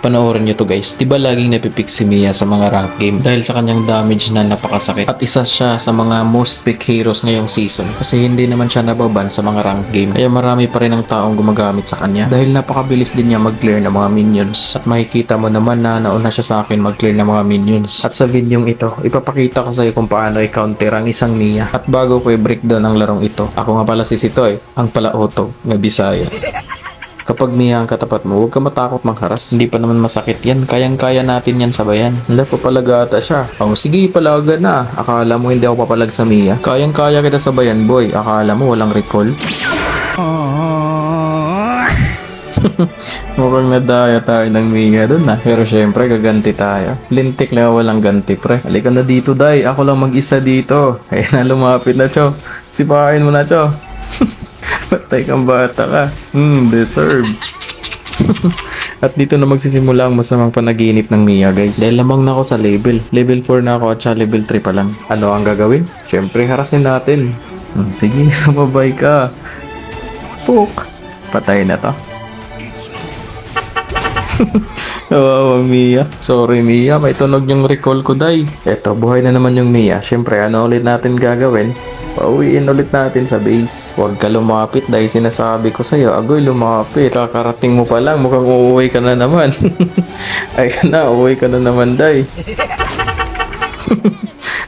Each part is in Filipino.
Panoorin nyo to guys. Diba laging napipick si Mia sa mga rank game dahil sa kanyang damage na napakasakit. At isa siya sa mga most pick heroes ngayong season. Kasi hindi naman siya nababan sa mga rank game. Kaya marami pa rin ang taong gumagamit sa kanya. Dahil napakabilis din niya mag-clear ng mga minions. At makikita mo naman na nauna siya sa akin mag-clear ng mga minions. At sa videong ito, ipapakita ko sa iyo kung paano i-counter ang isang Mia. At bago ko i-breakdown ang larong ito, ako nga pala si Sitoy, ang pala Otto, na Bisaya. Kapag Mia ang katapat mo, huwag ka matakot mangharas. Hindi pa naman masakit yan. Kayang-kaya natin yan sabayan. Wala, papalag ata siya. Oh, sige, palaga na. Akala mo hindi ako papalag sa Mia. Kayang-kaya kita sabayan, boy. Akala mo walang recall? Mukhang nadaya tayo ng Mia dun na. Pero syempre, gaganti tayo. Lintik na walang ganti, pre. Halika na dito, day. Ako lang mag-isa dito. Ayun na, lumapit na, Cho. Sipain mo na, Cho. Patay kang bata ka. Deserve. At dito na magsisimula ang masamang panaginip ng Mia, guys. Dahil lamang na ako sa level. Level 4 na ako at siya level 3 pa lang. Ano ang gagawin? Syempre, harasin natin. Sige, sumabay ka. Pook. Patay na to. Kawawa Mia. Sorry Mia, may tunog yung recall ko, day. Eto, buhay na naman yung Mia. Syempre, ano ulit natin gagawin? Pauwiin ulit natin sa base. Huwag ka lumapit dahil sinasabi ko sa'yo, agoy lumapit. Kakarating mo pa lang, mukhang uuwi ka na naman. Ayun na, uuwi ka na naman, day.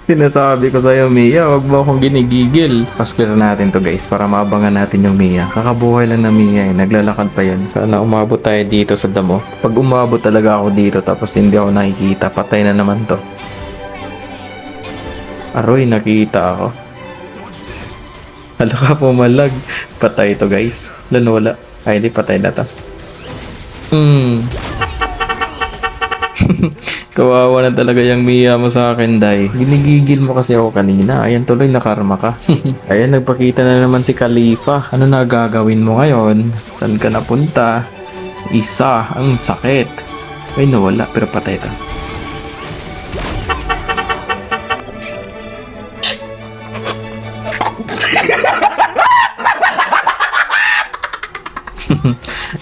Sinasabi ko sa'yo, Mia, wag mo akong ginigigil. Paskil natin to guys, para maabangan natin yung Mia. Kakabuhay lang na Mia, naglalakad pa yan. Sana umabot tayo dito sa damo. Pag umabot talaga ako dito, tapos hindi ako nakikita, patay na naman to. Aroy, nakita ako. Hala ka pumalag. Patay to guys. Wala. Ay, di patay na to. Kawawa na talaga yung Mia mo sa akin, day. Ginigigil mo kasi ako kanina. Ayan tuloy, nakarma ka. Ayan, nagpakita na naman si Khalifa. Ano na gagawin mo ngayon? Saan ka napunta? Isa, ang sakit. Ay, nawala, pero patay to.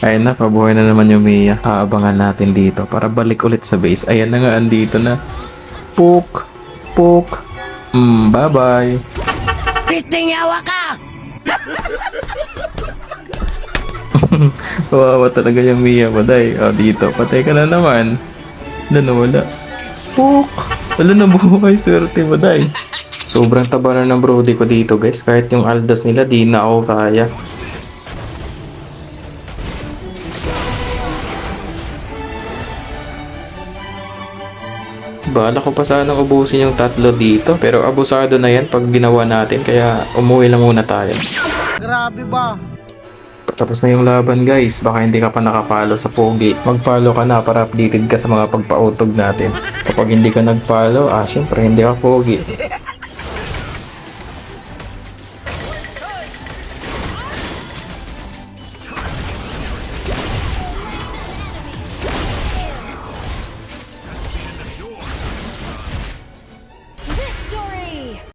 Ayun na, pabuhay na naman yung Mia. Aabangan natin dito para balik ulit sa base. Ayan na nga, andito na. Pook. Bye-bye. Piting yawa ka! Kawawa talaga yung Mia mo, day. O, dito. Patay ka na naman. Wala. Pook. Wala na buhay. Swerte mo, day. Sobrang taba na ng brody ko dito, guys. Kahit yung Aldos nila, di na ako kaya. Bala ko pa sanang ubusin yung tatlo dito. Pero abusado na yan pag ginawa natin. Kaya umuwi lang muna tayo. Grabe ba? Tapos na yung laban guys. Baka hindi ka pa nakapalo sa Pogi. Mag-follow ka na para updated ka sa mga pagpautog natin. Kapag hindi ka nag-follow, syempre hindi ka Pogi.